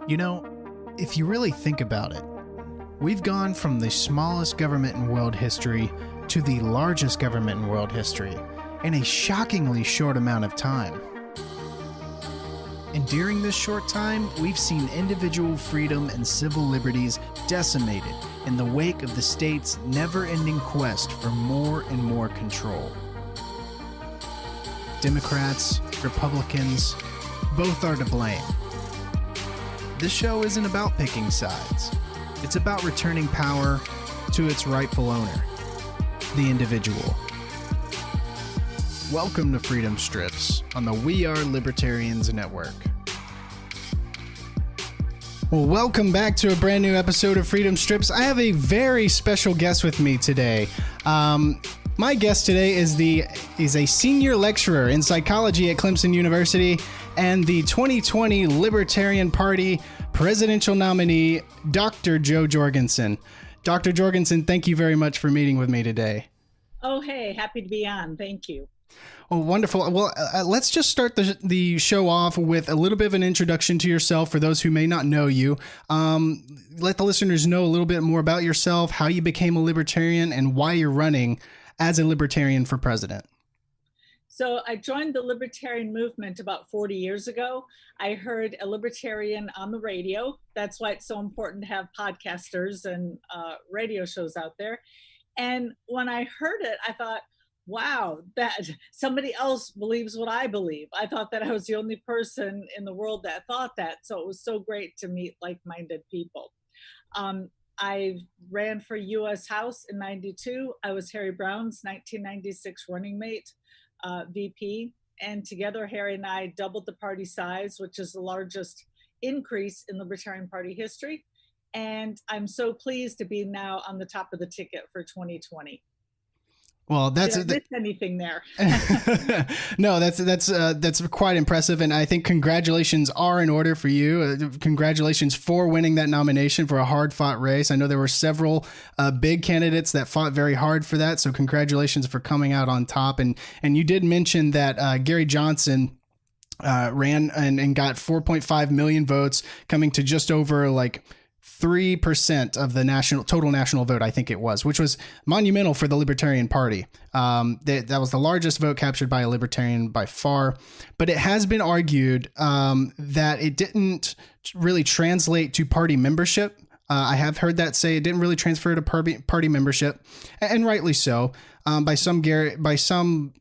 You know, if you really think about it, we've gone from the smallest government in world history to the largest government in world history in a shockingly short amount of time. And during this short time, we've seen individual freedom and civil liberties decimated in the wake of the state's never-ending quest for more and more control. Democrats, Republicans, both are to blame. This show isn't about picking sides. It's about returning power to its rightful owner, the individual. Welcome to Freedom Strips on the We Are Libertarians Network. Well, welcome back to a brand new episode of Freedom Strips. I have a very special guest with me today. My guest today is a senior lecturer in psychology at Clemson University and the 2020 Libertarian Party presidential nominee, Dr. Joe Jorgensen. Dr. Jorgensen, thank you very much for meeting with me today. Oh, hey, happy to be on. Thank you. Oh, wonderful. Well, let's just start the show off with a little bit of an introduction to yourself for those who may not know you. Let the listeners know a little bit more about yourself, how you became a libertarian, and why you're running as a libertarian for president. So I joined the libertarian movement about 40 years ago. I heard a libertarian on the radio. That's why it's so important to have podcasters and radio shows out there. And when I heard it, I thought, wow, that somebody else believes what I believe. I thought that I was the only person in the world that thought that. So it was so great to meet like-minded people. I ran for U.S. House in 92. I was Harry Brown's 1996 running mate, VP. And together, Harry and I doubled the party size, which is the largest increase in Libertarian Party history. And I'm so pleased to be now on the top of the ticket for 2020. Well, Did I miss anything there? No, that's quite impressive, and I think congratulations are in order for you. Congratulations for winning that nomination for a hard-fought race. I know there were several big candidates that fought very hard for that, so congratulations for coming out on top. And you did mention that Gary Johnson ran and got 4.5 million votes, coming to just over 3% of the total national vote, I think it was, which was monumental for the Libertarian Party. That was the largest vote captured by a Libertarian by far. But it has been argued that it didn't really translate to party membership. I have heard that say it didn't really transfer to party membership, and rightly so. By some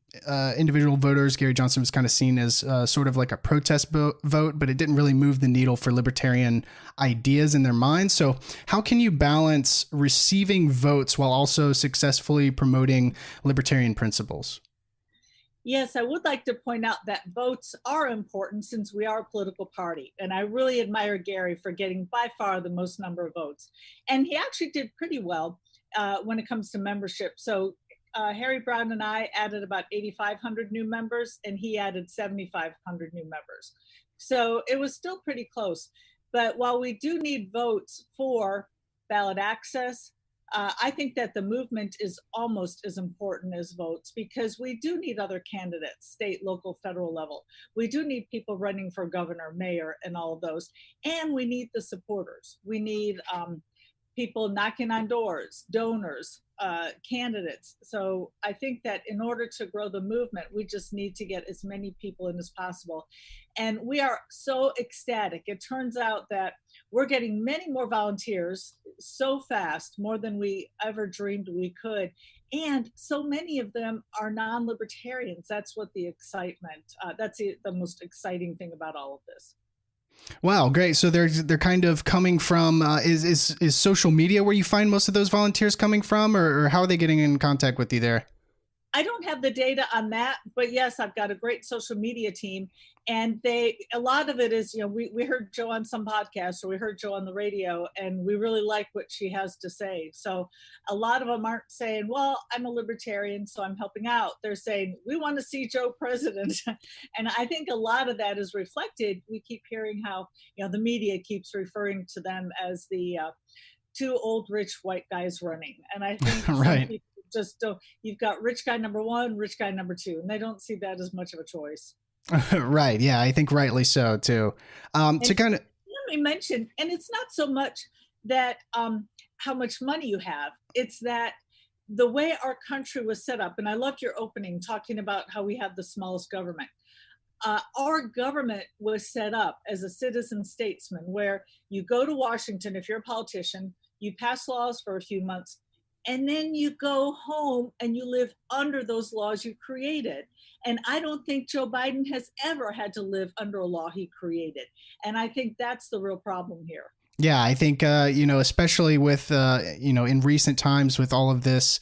individual voters, Gary Johnson was kind of seen as sort of like a protest vote, but it didn't really move the needle for libertarian ideas in their minds. So how can you balance receiving votes while also successfully promoting libertarian principles? Yes, I would like to point out that votes are important since we are a political party. And I really admire Gary for getting by far the most number of votes. And he actually did pretty well when it comes to membership. So Harry Brown and I added about 8,500 new members, and he added 7,500 new members. So it was still pretty close. But while we do need votes for ballot access, I think that the movement is almost as important as votes, because we do need other candidates, state, local, federal level. We do need people running for governor, mayor, and all of those. And we need the supporters. We need people knocking on doors, donors, candidates. So I think that in order to grow the movement, we just need to get as many people in as possible. And we are so ecstatic. It turns out that we're getting many more volunteers so fast, more than we ever dreamed we could. And so many of them are non-libertarians. That's what the excitement, that's the most exciting thing about all of this. Wow, great. So they're kind of coming from, is social media where you find most of those volunteers coming from, or how are they getting in contact with you there? I don't have the data on that, but yes, I've got a great social media team, and a lot of it is, we heard Joe on some podcasts, or we heard Joe on the radio, and we really like what she has to say. So a lot of them aren't saying, well, I'm a libertarian, so I'm helping out. They're saying, we want to see Joe president. And I think a lot of that is reflected. We keep hearing how, the media keeps referring to them as the two old rich white guys running. And I think right. Just you've got rich guy number one, rich guy number two, and they don't see that as much of a choice. Right. Yeah, I think rightly so too. To kind of me mention, and it's not so much that how much money you have, it's that the way our country was set up, and I loved your opening talking about how we have the smallest government. Our government was set up as a citizen statesman where you go to Washington if you're a politician, you pass laws for a few months, and then you go home and you live under those laws you created. And I don't think Joe Biden has ever had to live under a law he created. And I think that's the real problem here. Yeah, I think, especially with, in recent times with all of this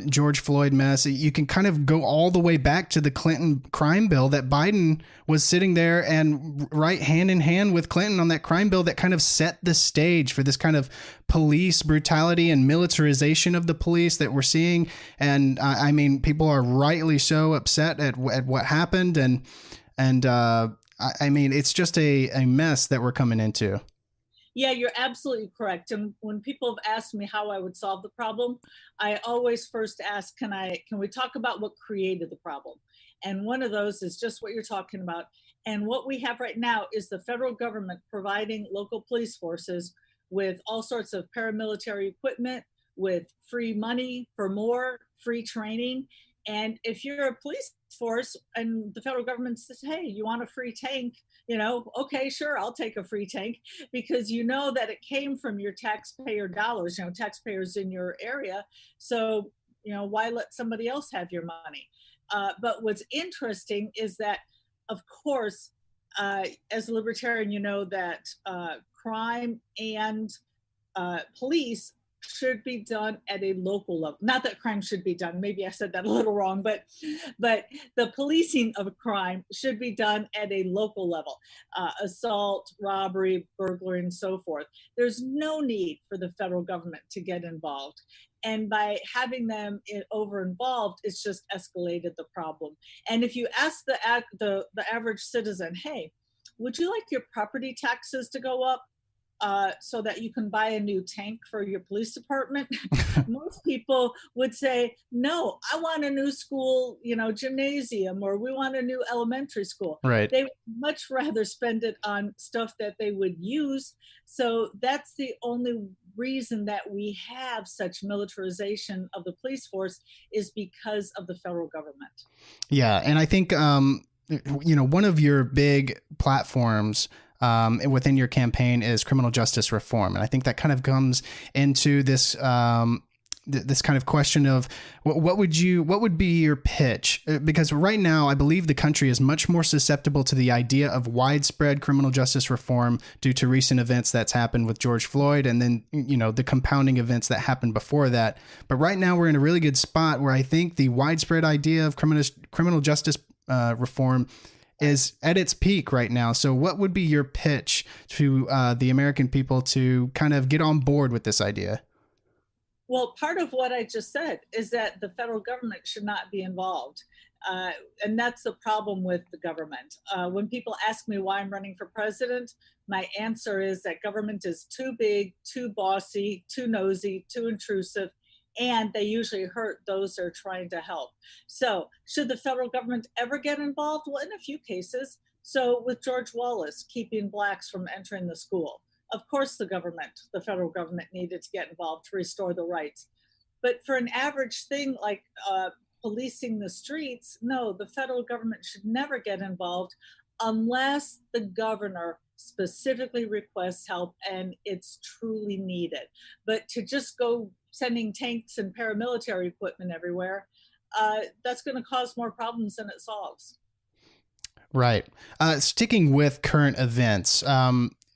George Floyd mess, you can kind of go all the way back to the Clinton crime bill that Biden was sitting there and right hand in hand with Clinton on that crime bill that kind of set the stage for this kind of police brutality and militarization of the police that we're seeing. And I mean, people are rightly so upset at what happened. And I mean, it's just a mess that we're coming into. Yeah, you're absolutely correct. And when people have asked me how I would solve the problem, I always first ask, can we talk about what created the problem? And one of those is just what you're talking about. And what we have right now is the federal government providing local police forces with all sorts of paramilitary equipment, with free money for more, free training. And if you're a police force and the federal government says, hey, you want a free tank? Okay, sure, I'll take a free tank, because you know that it came from your taxpayer dollars, taxpayers in your area. So, why let somebody else have your money? But what's interesting is that, of course, as a libertarian, you know that crime and police should be done at a local level. Not that crime should be done. Maybe I said that a little wrong, but the policing of crime should be done at a local level. Assault, robbery, burglary, and so forth. There's no need for the federal government to get involved. And by having them over involved, it's just escalated the problem. And if you ask the average citizen, hey, would you like your property taxes to go up so that you can buy a new tank for your police department? Most people would say, no, I want a new school, gymnasium, or we want a new elementary school. Right. They would much rather spend it on stuff that they would use. So that's the only reason that we have such militarization of the police force, is because of the federal government. Yeah. And I think, one of your big platforms within your campaign is criminal justice reform. And I think that kind of comes into this this kind of question of what would be your pitch? Because right now, I believe the country is much more susceptible to the idea of widespread criminal justice reform due to recent events that's happened with George Floyd, and then, the compounding events that happened before that. But right now we're in a really good spot where I think the widespread idea of criminal justice reform is at its peak right now. So what would be your pitch to the American people to kind of get on board with this idea? Well, part of what I just said is that the federal government should not be involved. And that's the problem with the government. When people ask me why I'm running for president, my answer is that government is too big, too bossy, too nosy, too intrusive, and they usually hurt those they're trying to help. So should the federal government ever get involved? Well, in a few cases. So with George Wallace keeping blacks from entering the school, of course the federal government needed to get involved to restore the rights. But for an average thing like policing the streets, no, the federal government should never get involved unless the governor specifically requests help and it's truly needed. But to just go sending tanks and paramilitary equipment everywhere, that's going to cause more problems than it solves. Right. Sticking with current events,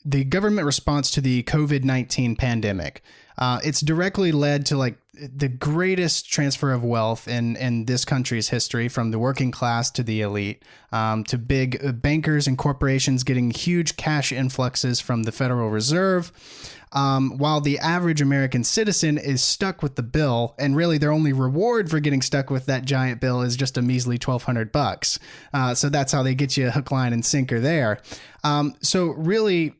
the government response to the COVID-19 pandemic, it's directly led to the greatest transfer of wealth in this country's history, from the working class to the elite, to big bankers and corporations getting huge cash influxes from the Federal Reserve, while the average American citizen is stuck with the bill, and really their only reward for getting stuck with that giant bill is just a measly $1,200. So that's how they get you a hook, line, and sinker there. So really,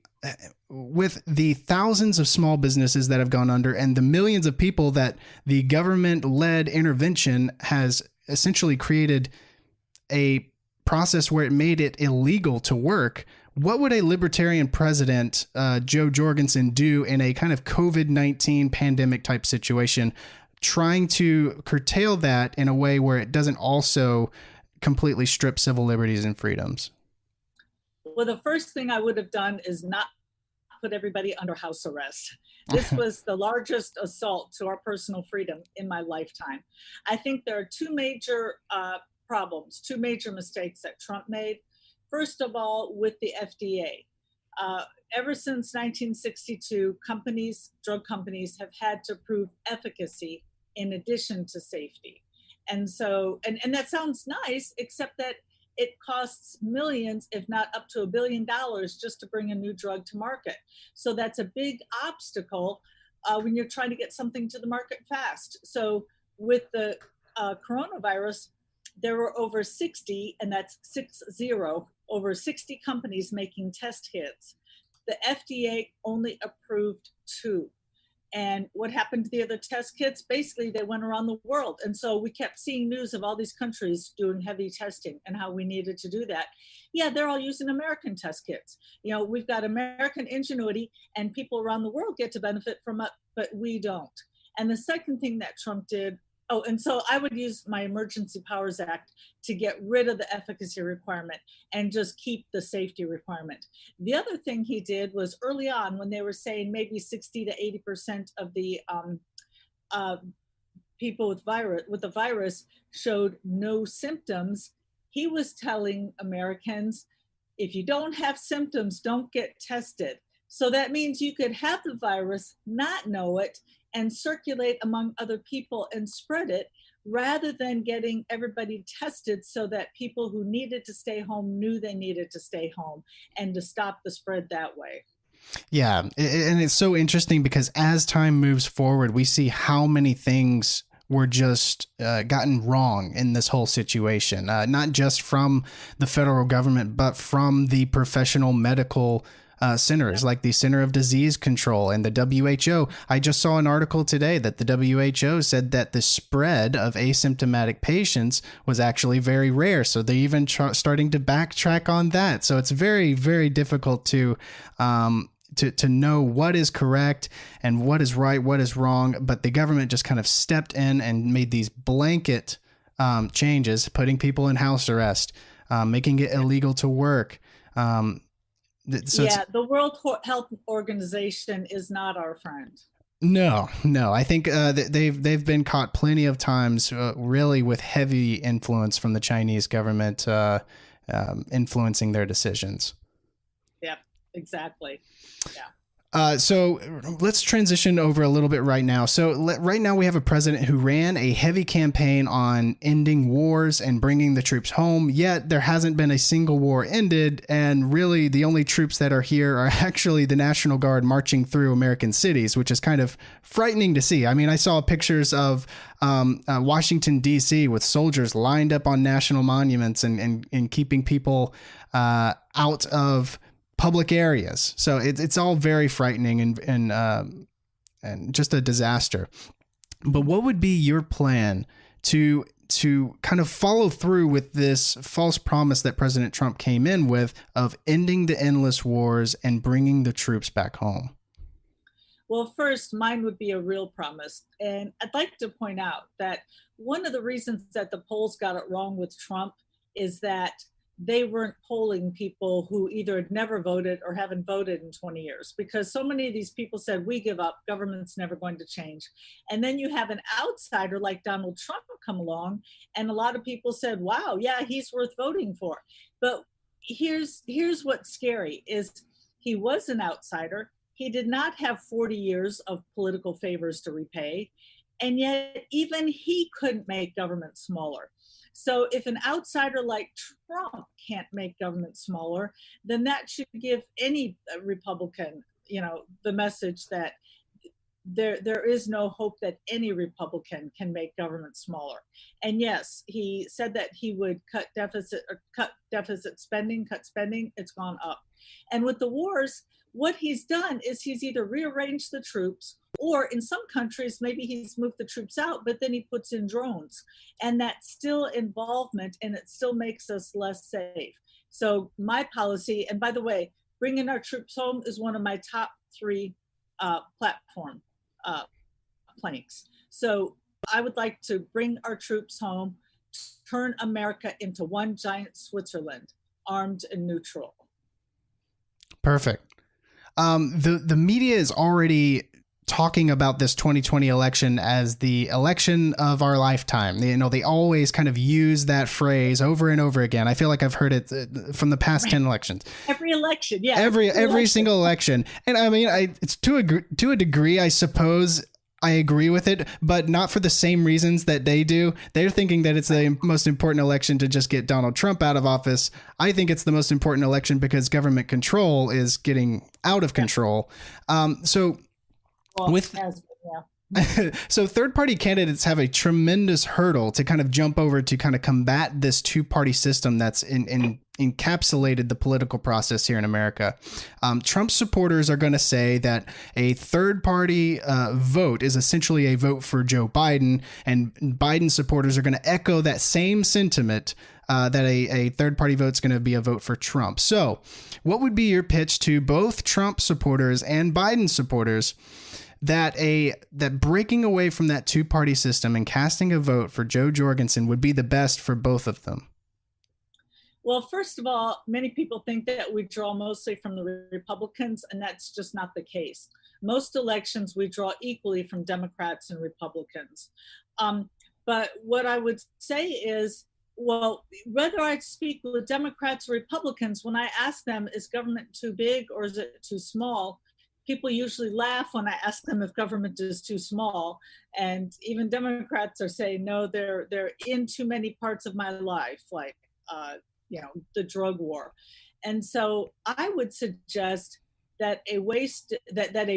with the thousands of small businesses that have gone under and the millions of people that the government-led intervention has essentially created a process where it made it illegal to work, What would a libertarian president, Joe Jorgensen, do in a kind of COVID-19 pandemic type situation, trying to curtail that in a way where it doesn't also completely strip civil liberties and freedoms? Well, the first thing I would have done is not put everybody under house arrest. This was the largest assault to our personal freedom in my lifetime. I think there are two major problems, two major mistakes that Trump made. First of all, with the FDA. Ever since 1962, drug companies have had to prove efficacy in addition to safety. And so, and that sounds nice, except that it costs millions, if not up to $1 billion, just to bring a new drug to market. So that's a big obstacle when you're trying to get something to the market fast. So with the coronavirus, there were over 60, and that's 60, over 60 companies making test kits. The FDA only approved 2. And what happened to the other test kits? Basically, they went around the world. And so we kept seeing news of all these countries doing heavy testing and how we needed to do that. Yeah, they're all using American test kits. You know, we've got American ingenuity, and people around the world get to benefit from it, but we don't. And the second thing that Trump did, and so I would use my Emergency Powers Act to get rid of the efficacy requirement and just keep the safety requirement. The other thing he did was early on, when they were saying maybe 60 to 80% of the people with the virus showed no symptoms, he was telling Americans, if you don't have symptoms, don't get tested. So that means you could have the virus, not know it, and circulate among other people and spread it, rather than getting everybody tested so that people who needed to stay home knew they needed to stay home, and to stop the spread that way. Yeah. And it's so interesting because as time moves forward, we see how many things were just gotten wrong in this whole situation, not just from the federal government, but from the professional medical centers like the Center of Disease Control and the WHO. I just saw an article today that the WHO said that the spread of asymptomatic patients was actually very rare. So they're even starting to backtrack on that. So it's very, very difficult to know what is correct and what is right, what is wrong. But the government just kind of stepped in and made these blanket changes, putting people in house arrest, making it illegal to work. So yeah, the World Health Organization is not our friend. No. I think they've been caught plenty of times, really, with heavy influence from the Chinese government influencing their decisions. Yeah, exactly. Yeah. So let's transition over a little bit right now. So right now we have a president who ran a heavy campaign on ending wars and bringing the troops home, yet there hasn't been a single war ended. And really the only troops that are here are actually the National Guard marching through American cities, which is kind of frightening to see. I mean, I saw pictures of Washington, D.C. with soldiers lined up on national monuments and keeping people out of public areas. So it's all very frightening and just a disaster. But what would be your plan to kind of follow through with this false promise that President Trump came in with of ending the endless wars and bringing the troops back home? Well, first, mine would be a real promise. And I'd like to point out that one of the reasons that the polls got it wrong with Trump is that they weren't polling people who either had never voted or haven't voted in 20 years, because so many of these people said, we give up, government's never going to change. And then you have an outsider like Donald Trump come along, and a lot of people said, wow, yeah, he's worth voting for. But here's what's scary is he was an outsider. He did not have 40 years of political favors to repay. And yet even he couldn't make government smaller. So if an outsider like Trump can't make government smaller, then that should give any Republican, the message that there is no hope that any Republican can make government smaller. And yes, he said that he would cut deficit spending. It's gone up. And with the wars, what he's done is he's either rearranged the troops, or in some countries, maybe he's moved the troops out, but then he puts in drones. And that's still involvement, and it still makes us less safe. So my policy, and by the way, bringing our troops home is one of my top 3 platform planks. So I would like to bring our troops home, turn America into one giant Switzerland, armed and neutral. Perfect. The media is already talking about this 2020 election as the election of our lifetime. They always kind of use that phrase over and over again. I feel like I've heard it from the past 10 elections. Every election, yeah. Every single election. And I mean, it's to a degree, I suppose I agree with it, but not for the same reasons that they do. They're thinking that it's the most important election to just get Donald Trump out of office. I think it's the most important election because government control is getting out of control. So third-party candidates have a tremendous hurdle to kind of jump over to kind of combat this two-party system that's encapsulated the political process here in America. Trump supporters are going to say that a third-party vote is essentially a vote for Joe Biden, and Biden supporters are going to echo that same sentiment that a third-party vote is going to be a vote for Trump. So what would be your pitch to both Trump supporters and Biden supporters that breaking away from that two-party system and casting a vote for Joe Jorgensen would be the best for both of them? Well, first of all, many people think that we draw mostly from the Republicans, and that's just not the case. Most elections, we draw equally from Democrats and Republicans. But what I would say is, well, whether I speak with Democrats or Republicans, when I ask them, is government too big or is it too small? People usually laugh when I ask them if government is too small. And even Democrats are saying, no, they're in too many parts of my life, like, the drug war. And so I would suggest that a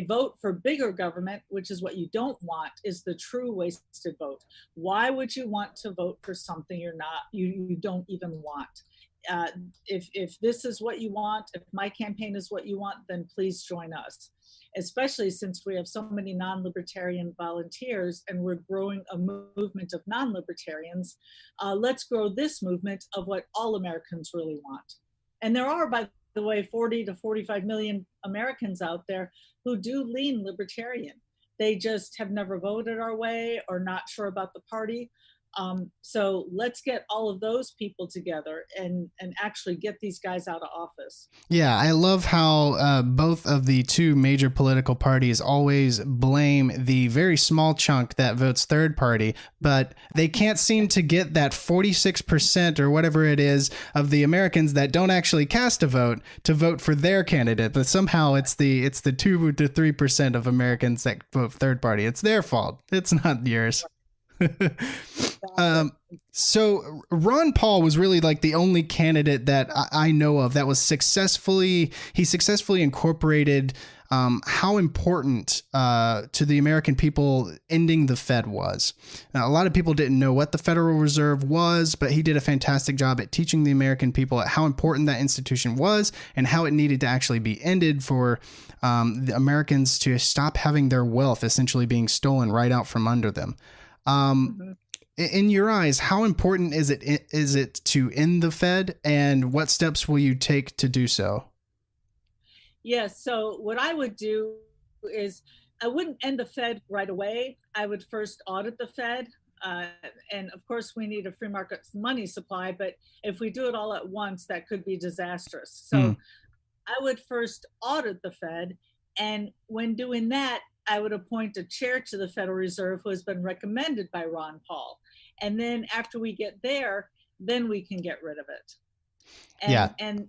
vote for bigger government, which is what you don't want, is the true wasted vote. Why would you want to vote for something you don't even want? If this is what you want, if my campaign is what you want, then please join us. Especially since we have so many non-libertarian volunteers and we're growing a movement of non-libertarians. Let's grow this movement of what all Americans really want. And there are, by the way, 40 to 45 million Americans out there who do lean libertarian. They just have never voted our way or not sure about the party. So let's get all of those people together and actually get these guys out of office. Yeah, I love how both of the two major political parties always blame the very small chunk that votes third party, but they can't seem to get that 46% or whatever it is of the Americans that don't actually cast a vote to vote for their candidate. But somehow it's the 2 to 3% of Americans that vote third party. It's their fault. It's not yours. So Ron Paul was really like the only candidate that I know of that was successfully incorporated how important to the American people ending the Fed was. Now, a lot of people didn't know what the Federal Reserve was, but he did a fantastic job at teaching the American people how important that institution was and how it needed to actually be ended for the Americans to stop having their wealth essentially being stolen right out from under them. In your eyes, how important is it to end the Fed, and what steps will you take to do so? Yes. So what I would do is I wouldn't end the Fed right away. I would first audit the Fed. And of course, we need a free market money supply. But if we do it all at once, that could be disastrous. So I would first audit the Fed. And when doing that, I would appoint a chair to the Federal Reserve who has been recommended by Ron Paul. And then after we get there, then we can get rid of it. And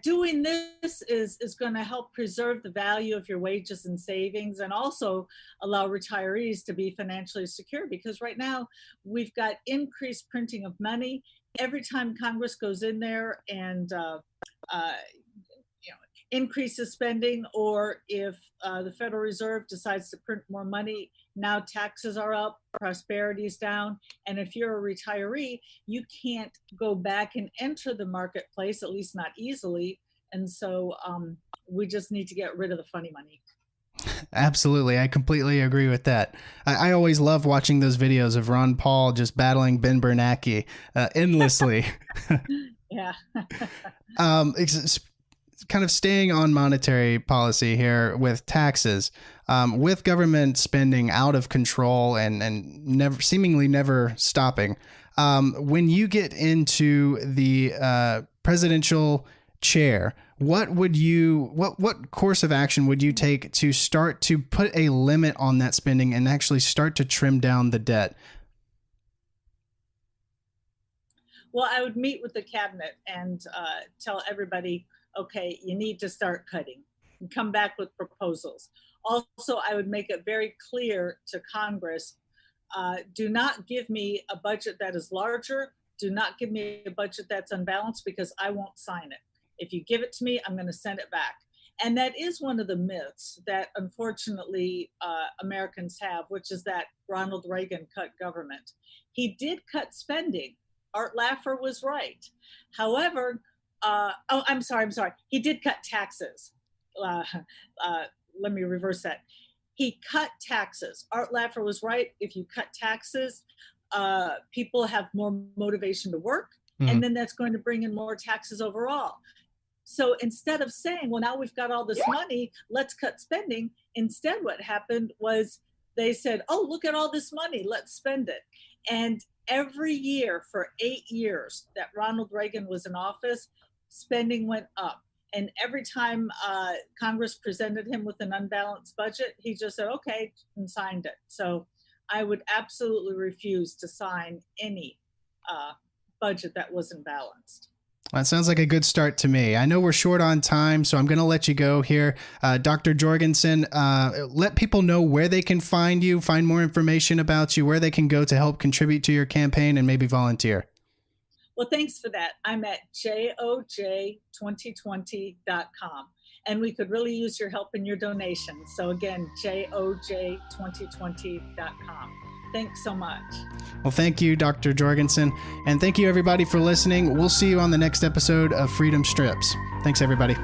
doing this is going to help preserve the value of your wages and savings, and also allow retirees to be financially secure, because right now we've got increased printing of money. Every time Congress goes in there and increases spending, or if the Federal Reserve decides to print more money, now taxes are up, prosperity is down. And if you're a retiree, you can't go back and enter the marketplace, at least not easily. And so we just need to get rid of the funny money. Absolutely. I completely agree with that. I always love watching those videos of Ron Paul just battling Ben Bernanke endlessly. Yeah. It's kind of staying on monetary policy here with taxes, with government spending out of control and never seemingly never stopping. When you get into the presidential chair, what course of action would you take to start to put a limit on that spending and actually start to trim down the debt? Well, I would meet with the cabinet and tell everybody, okay, you need to start cutting and come back with proposals. Also, I would make it very clear to Congress, do not give me a budget that is larger. Do not give me a budget that's unbalanced, because I won't sign it. If you give it to me, I'm going to send it back. And that is one of the myths that unfortunately Americans have, which is that Ronald Reagan cut government. He did cut spending. Art Laffer was right. However, I'm sorry. He did cut taxes. Let me reverse that. He cut taxes. Art Laffer was right. If you cut taxes, people have more motivation to work, and then that's going to bring in more taxes overall. So instead of saying, well, now we've got all this money, let's cut spending, instead what happened was they said, oh, look at all this money, let's spend it. And every year for 8 years that Ronald Reagan was in office, spending went up. And every time Congress presented him with an unbalanced budget, he just said, okay, and signed it. So I would absolutely refuse to sign any budget that wasn't balanced. That sounds like a good start to me. I know we're short on time, so I'm going to let you go here. Dr. Jorgensen, let people know where they can find you, find more information about you, where they can go to help contribute to your campaign and maybe volunteer. Well, thanks for that. I'm at joj2020.com. And we could really use your help and your donations. So again, joj2020.com. Thanks so much. Well, thank you, Dr. Jorgensen. And thank you, everybody, for listening. We'll see you on the next episode of Freedom Strips. Thanks, everybody.